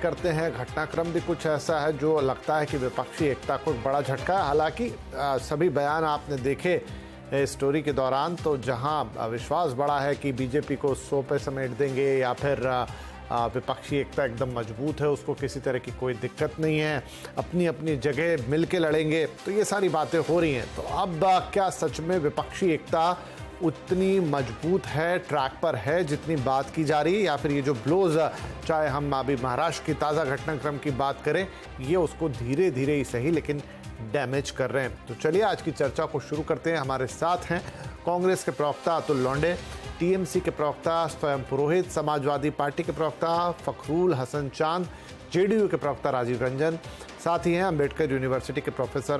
करते हैं। घटनाक्रम भी कुछ ऐसा है जो लगता है कि विपक्षी एकता को एक बड़ा झटका है। हालांकि सभी बयान आपने देखे स्टोरी के दौरान, तो जहां विश्वास बड़ा है कि बीजेपी को 100 पे समेट देंगे या फिर विपक्षी एकता एकदम मजबूत है, उसको किसी तरह की कोई दिक्कत नहीं है, अपनी अपनी जगह मिल के लड़ेंगे, तो ये सारी बातें हो रही हैं। तो अब क्या सच में विपक्षी एकता उतनी मजबूत है, ट्रैक पर है जितनी बात की जा रही है, या फिर ये जो ब्लोज, चाहे हम अभी महाराष्ट्र की ताज़ा घटनाक्रम की बात करें, ये उसको धीरे धीरे ही सही लेकिन डैमेज कर रहे हैं। तो चलिए आज की चर्चा को शुरू करते हैं। हमारे साथ हैं कांग्रेस के प्रवक्ता अतुल लोंढे, टीएमसी के प्रवक्ता स्वयं पुरोहित, समाजवादी पार्टी के प्रवक्ता फखरुल हसन चांद, जेडीयू के प्रवक्ता राजीव रंजन, साथ ही हैं अम्बेडकर यूनिवर्सिटी के प्रोफेसर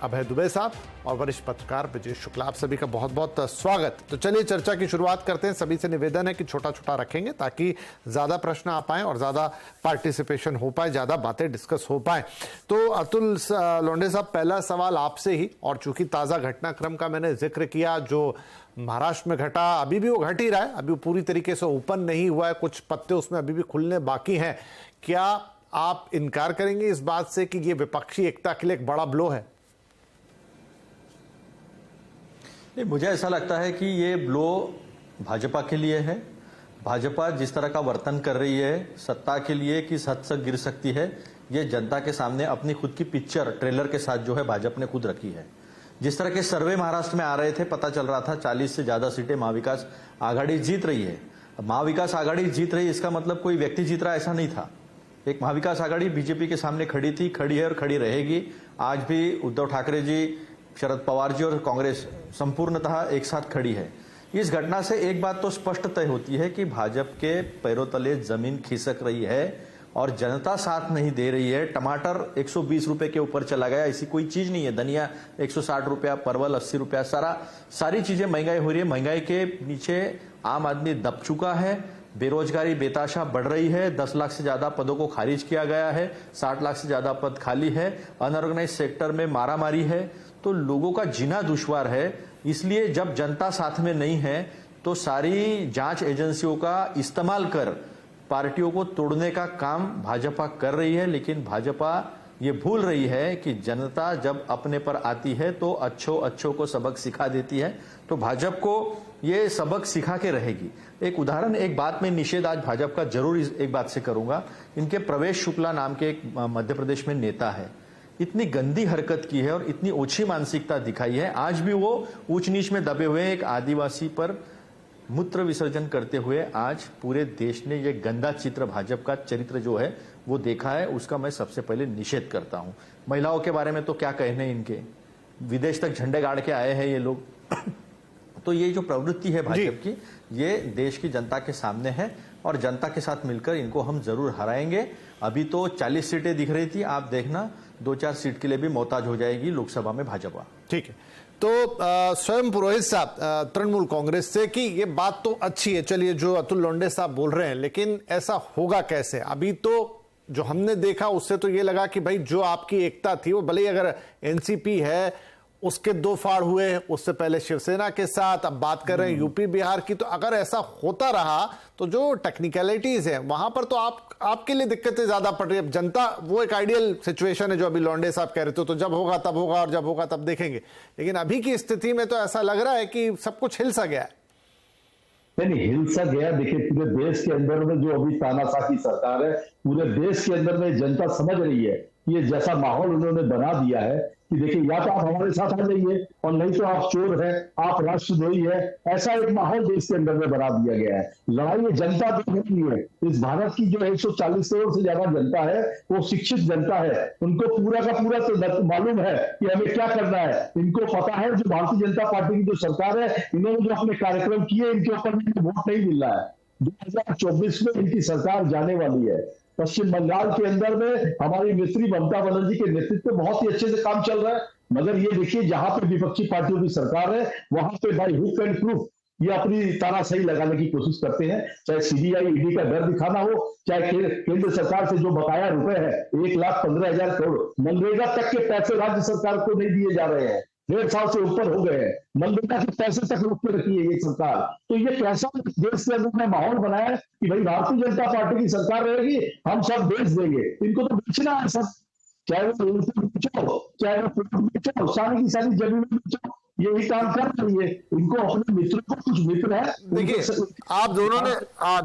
अभय दुबे साहब और वरिष्ठ पत्रकार विजय शुक्ला। आप सभी का बहुत बहुत स्वागत। तो चलिए चर्चा की शुरुआत करते हैं। सभी से निवेदन है कि छोटा छोटा रखेंगे ताकि ज़्यादा प्रश्न आ पाएँ और ज़्यादा पार्टिसिपेशन हो पाए, ज़्यादा बातें डिस्कस हो पाएँ। तो अतुल लोंढे साहब, पहला सवाल आपसे ही, और चूंकि ताज़ा घटनाक्रम का मैंने जिक्र किया जो महाराष्ट्र में घटा, अभी भी वो घट ही रहा है, अभी वो पूरी तरीके से ओपन नहीं हुआ है, कुछ पत्ते उसमें अभी भी खुलने बाकी हैं। क्या आप इनकार करेंगे इस बात से कि ये विपक्षी एकता के लिए एक बड़ा ब्लो है? नहीं, मुझे ऐसा लगता है कि ये ब्लो भाजपा के लिए है। भाजपा जिस तरह का वर्तन कर रही है सत्ता के लिए किस हद तक गिर सकती है, ये जनता के सामने अपनी खुद की पिक्चर ट्रेलर के साथ जो है भाजपा ने खुद रखी है। जिस तरह के सर्वे महाराष्ट्र में आ रहे थे, पता चल रहा था 40 से ज्यादा सीटें महाविकास आघाड़ी जीत रही है। महाविकास आघाड़ी जीत रही, इसका मतलब कोई व्यक्ति जीत रहा ऐसा नहीं था। एक महाविकास आघाड़ी बीजेपी के सामने खड़ी थी, खड़ी है और खड़ी रहेगी। आज भी उद्धव ठाकरे जी, शरद पवार जी और कांग्रेस संपूर्णतः एक साथ खड़ी है। इस घटना से एक बात तो स्पष्ट तय होती है कि भाजपा के पैरों तले जमीन खिसक रही है और जनता साथ नहीं दे रही है। टमाटर 120 रुपए के ऊपर चला गया, ऐसी कोई चीज नहीं है। धनिया 160 रुपया, परवल 80 रुपया, सारी चीजें महंगाई हो रही है। महंगाई के नीचे आम आदमी दब चुका है। बेरोजगारी बेताशा बढ़ रही है। 10 लाख से ज्यादा पदों को खारिज किया गया है, 60 लाख से ज्यादा पद खाली है। अनऑर्गेनाइज सेक्टर में मारामारी है, तो लोगों का जीना दुश्वार है। इसलिए जब जनता साथ में नहीं है तो सारी जांच एजेंसियों का इस्तेमाल कर पार्टियों को तोड़ने का काम भाजपा कर रही है। लेकिन भाजपा ये भूल रही है कि जनता जब अपने पर आती है तो अच्छों को सबक सिखा देती है। तो भाजपा को ये सबक सिखा के रहेगी। एक उदाहरण, एक बात में निषेध आज भाजपा का जरूर एक बात से करूंगा। इनके प्रवेश शुक्ला नाम के एक मध्य प्रदेश में नेता है, इतनी गंदी हरकत की है और इतनी ओछी मानसिकता दिखाई है। आज भी वो ऊंच नीच में दबे हुए एक आदिवासी पर मूत्र विसर्जन करते हुए आज पूरे देश ने ये गंदा चित्र, भाजपा का चरित्र जो है वो देखा है। उसका मैं सबसे पहले निषेध करता हूं। महिलाओं के बारे में तो क्या कहने इनके, विदेश तक झंडे गाड़ के आए हैं ये लोग। तो ये जो प्रवृत्ति है भाजपा की, ये देश की जनता के सामने है और जनता के साथ मिलकर इनको हम जरूर हराएंगे। अभी तो 40 सीटें दिख रही थी, आप देखना 2-4 सीट के लिए भी मोहताज हो जाएगी लोकसभा में भाजपा। ठीक है, तो स्वयं पुरोहित साहब तृणमूल कांग्रेस से, कि ये बात तो अच्छी है, चलिए जो अतुल लोंढे साहब बोल रहे हैं, लेकिन ऐसा होगा कैसे? अभी तो जो हमने देखा उससे तो ये लगा कि भाई जो आपकी एकता थी वो भले ही, अगर एनसीपी है उसके 2 फाड़ हुए, उससे पहले शिवसेना के साथ, अब बात कर रहे हैं यूपी बिहार की, तो अगर ऐसा होता रहा तो जो टेक्निकलिटीज है वहां पर तो आपके लिए दिक्कतें ज्यादा पड़ रही है। जनता, वो एक आइडियल सिचुएशन है जो अभी लोंढे साहब कह रहे थे, तो जब होगा तब होगा और जब होगा तब देखेंगे। लेकिन अभी की स्थिति में तो ऐसा लग रहा है कि सब कुछ हिल सा गया है। नहीं, हिल सा गया। देखिए, पूरे देश के अंदर में जो अभी तानाशाह की सरकार है, पूरे देश के अंदर में जनता समझ रही है कि ये जैसा माहौल उन्होंने बना दिया है कि देखिए, या तो आप हमारे साथ आ जाइए और नहीं तो आप चोर हैं, आप राष्ट्रद्रोही है। ऐसा एक माहौल देश के अंदर में बना दिया गया है। लड़ाई ये जनता देख रही है। इस भारत की जो 140 करोड़ से ज्यादा जनता है वो शिक्षित जनता है। उनको पूरा का पूरा तो मालूम है कि हमें क्या करना है। इनको पता है जो भारतीय जनता पार्टी की जो सरकार है, इन्होंने जो अपने कार्यक्रम किए, इनके ऊपर वोट नहीं मिल रहा है। 2024 में इनकी सरकार जाने वाली है। पश्चिम बंगाल के अंदर में हमारी मित्री ममता बनर्जी के नेतृत्व में बहुत ही अच्छे से काम चल रहा है। मगर ये देखिए, जहां पे विपक्षी पार्टियों की सरकार है वहां पे बाय हुक एंड प्रूफ ये अपनी तानाशाही लगाने की कोशिश करते हैं। चाहे सीबीआई ईडी का डर दिखाना हो, चाहे केंद्र सरकार से जो बकाया रुपए है 1,15,000 करोड़, मनरेगा तक के पैसे राज्य सरकार को नहीं दिए जा रहे हैं। 1.5 साल से ऊपर हो गए हैं, मनरेगा के पैसे तक रोक के रखी है ये सरकार। तो ये कैसा देश के अंदर माहौल बनाया है कि भाई भारतीय जनता पार्टी की सरकार रहेगी, हम सब बेच देंगे। इनको तो बेचना है सब, चाहे वो बेचो, चाहे वो बेचो, सारी की सारी जमीन बेचो, यही काम कर रही है। इनको अपने मित्रों को, कुछ मित्र है, देखिए आप दोनों ने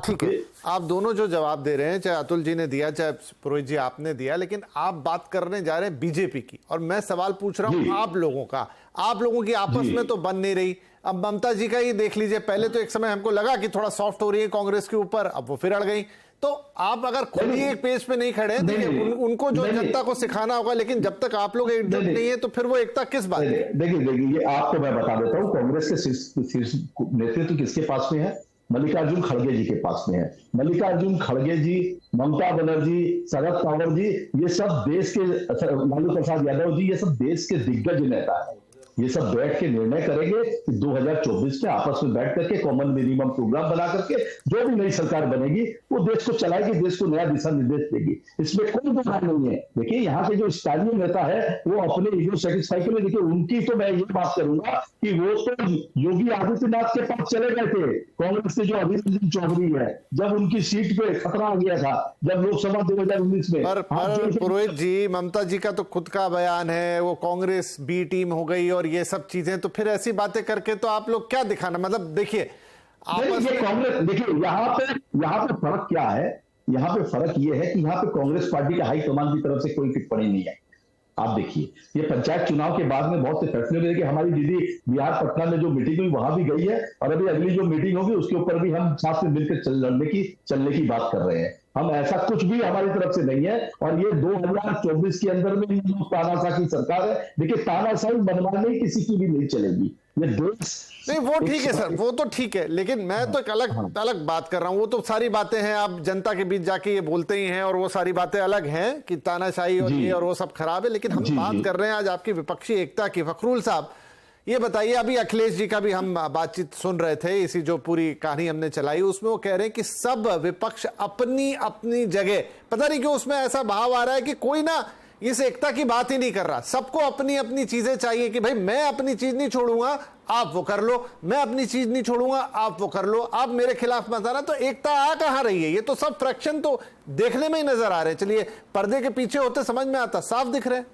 ठीक है, आप दोनों जो जवाब दे रहे हैं, चाहे अतुल जी ने दिया चाहे पुरोहित जी आपने दिया, लेकिन आप बात करने जा रहे हैं बीजेपी की, और मैं सवाल पूछ रहा हूं आप लोगों का। आप लोगों की आपस में तो बन नहीं रही। अब ममता जी का ही देख लीजिए, पहले तो एक समय हमको लगा कि थोड़ा सॉफ्ट हो रही है कांग्रेस के ऊपर, अब वो फिर अड़ गई। तो आप अगर खुद ही एक पेज पे नहीं खड़े हैं, देखिए उनको जो जनता को सिखाना होगा, लेकिन जब तक आप लोग एकजुट नहीं है तो फिर वो एकता किस बात है? देखिए ये आपको मैं बता देता हूं, कांग्रेस के शीर्ष नेतृत्व किसके पास में है? मल्लिकार्जुन खड़गे जी के पास में है। मल्लिकार्जुन खड़गे जी, ममता बनर्जी, शरद पवार जी, ये सब देश के, लालू प्रसाद यादव जी, ये सब देश के दिग्गज नेता है। ये सब बैठ के निर्णय करेंगे कि 2024 में आपस में बैठ करके कॉमन मिनिमम प्रोग्राम बना करके जो भी नई सरकार बनेगी वो देश को चलाएगी, देश को नया दिशा निर्देश देगी। इसमें कोई दो नहीं है। देखिए यहाँ के जो स्थानीय नेता है वो अपने ईगो सेटिस्फाई के लिए, देखिए उनकी तो मैं ये बात करूंगा कि वो तो योगी आदित्यनाथ के पास चले गए थे, कांग्रेस के जो अधीर रंजन चौधरी है, जब उनकी सीट पे खतरा आ गया था, जब लोकसभा 2019 में। पर पुरोहित जी, ममता जी का तो खुद का बयान है, वो कांग्रेस बी टीम हो गई और ये सब चीजें, तो फिर ऐसी बातें करके तो आप लोग क्या दिखाना, मतलब देखिए कांग्रेस, देखिए यहाँ पे फर्क क्या है? यहाँ पे फर्क ये है कि यहाँ पे कांग्रेस पार्टी के हाईकमान की तरफ से कोई टिप्पणी नहीं है। आप देखिए ये पंचायत चुनाव के बाद में बहुत से फैसले हुए कि हमारी दीदी बिहार पटना में जो मीटिंग हुई वहां भी गई है, और अभी अगली जो मीटिंग होगी उसके ऊपर भी हम साथ में मिलकर चलने की बात कर रहे हैं। हम ऐसा कुछ भी हमारी तरफ से नहीं है। और ये 2024 के अंदर में तानाशाही की सरकार है। देखिए तानाशाही मनमानी किसी की भी नहीं चलेगी। ये देश नहीं, वो ठीक है सर, वो तो ठीक है, लेकिन मैं तो एक अलग बात कर रहा हूं। वो तो सारी बातें हैं, आप जनता के बीच जाके ये बोलते ही हैं, और वो सारी बातें अलग हैं कि तानाशाही और ये और वो सब खराब है। लेकिन हम बात कर रहे हैं आज आपकी विपक्षी एकता की। फखरुल साहब ये बताइए, अभी अखिलेश जी का भी हम बातचीत सुन रहे थे, इसी जो पूरी कहानी हमने चलाई उसमें वो कह रहे हैं कि सब विपक्ष अपनी अपनी जगह, पता नहीं क्यों उसमें ऐसा भाव आ रहा है कि कोई ना इस एकता की बात ही नहीं कर रहा, सबको अपनी अपनी चीजें चाहिए कि भाई मैं अपनी चीज नहीं छोड़ूंगा, आप वो कर लो, मैं अपनी चीज नहीं छोड़ूंगा, आप वो कर लो, आप मेरे खिलाफ मत आना। तो एकता आ कहां रही है? ये तो सब फ्रैक्शन तो देखने में ही नजर आ रहे हैं। चलिए पर्दे के पीछे होते समझ में आता, साफ दिख रहे हैं।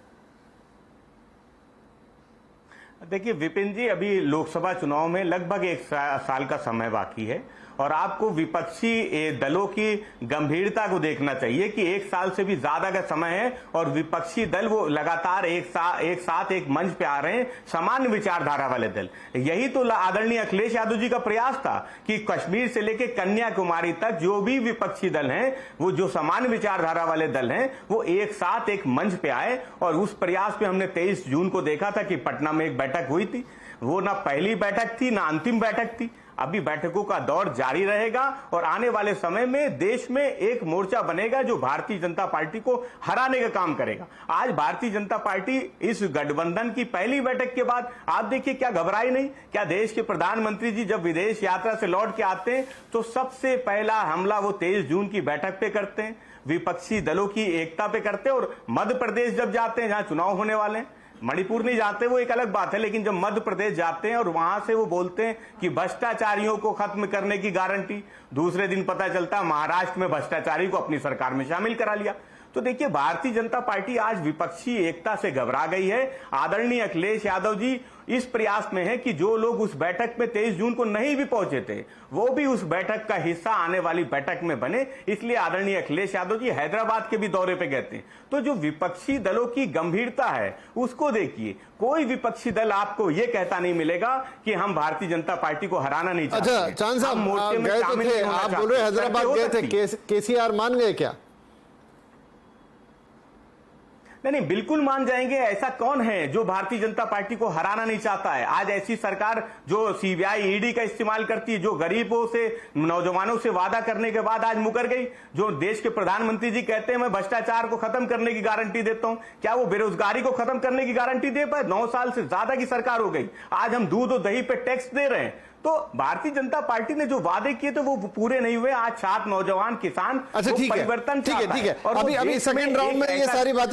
देखिए विपिन जी, अभी लोकसभा चुनाव में लगभग 1 साल का समय बाकी है, और आपको विपक्षी दलों की गंभीरता को देखना चाहिए कि 1 साल से भी ज्यादा का समय है और विपक्षी दल वो लगातार एक साथ एक मंच पे आ रहे हैं, सामान्य विचारधारा वाले दल। यही तो आदरणीय अखिलेश यादव जी का प्रयास था कि कश्मीर से लेकर कन्याकुमारी तक जो भी विपक्षी दल हैं, वो जो सामान्य विचारधारा वाले दल हैं, वो एक साथ एक मंच पे आए। और उस प्रयास में हमने 23 जून को देखा था कि पटना में एक बैठक हुई थी। वो ना पहली बैठक थी ना अंतिम बैठक थी। अभी बैठकों का दौर जारी रहेगा और आने वाले समय में देश में एक मोर्चा बनेगा जो भारतीय जनता पार्टी को हराने का काम करेगा। आज भारतीय जनता पार्टी इस गठबंधन की पहली बैठक के बाद आप देखिए क्या घबराई नहीं? क्या देश के प्रधानमंत्री जी जब विदेश यात्रा से लौट के आते हैं तो सबसे पहला हमला वो 23 जून की बैठक पे करते हैं, विपक्षी दलों की एकता पे करते हैं। और मध्य प्रदेश जब जाते हैं जहां चुनाव होने वाले हैं, मणिपुर नहीं जाते वो एक अलग बात है, लेकिन जब मध्य प्रदेश जाते हैं और वहां से वो बोलते हैं कि भ्रष्टाचारियों को खत्म करने की गारंटी, दूसरे दिन पता चलता महाराष्ट्र में भ्रष्टाचारी को अपनी सरकार में शामिल करा लिया। तो देखिए भारतीय जनता पार्टी आज विपक्षी एकता से घबरा गई है। आदरणीय अखिलेश यादव जी इस प्रयास में है कि जो लोग उस बैठक में 23 जून को नहीं भी पहुंचे थे वो भी उस बैठक का हिस्सा आने वाली बैठक में बने। इसलिए आदरणीय अखिलेश यादव जी हैदराबाद के भी दौरे पे गए थे। तो जो विपक्षी दलों की गंभीरता है उसको देखिए, कोई विपक्षी दल आपको ये कहता नहीं मिलेगा कि हम भारतीय जनता पार्टी को हराना नहीं चाहते। अच्छा चांद साहब गए तो थे, आप बोल रहे हैदराबाद गए थे, केसीआर मान गए क्या? नहीं, बिल्कुल मान जाएंगे। ऐसा कौन है जो भारतीय जनता पार्टी को हराना नहीं चाहता है? आज ऐसी सरकार जो सीबीआई ईडी का इस्तेमाल करती है, जो गरीबों से नौजवानों से वादा करने के बाद आज मुकर गई, जो देश के प्रधानमंत्री जी कहते हैं मैं भ्रष्टाचार को खत्म करने की गारंटी देता हूं, क्या वो बेरोजगारी को खत्म करने की गारंटी दे पाए? 9 साल से ज्यादा की सरकार हो गई, आज हम दूध और दही पे टैक्स दे रहे हैं। तो भारतीय जनता पार्टी ने जो वादे किए थे वो पूरे नहीं हुए। आज 7 नौजवान किसान अच्छा ठीक है, परिवर्तन ठीक है, अभी सेकंड राउंड में ये सारी बातें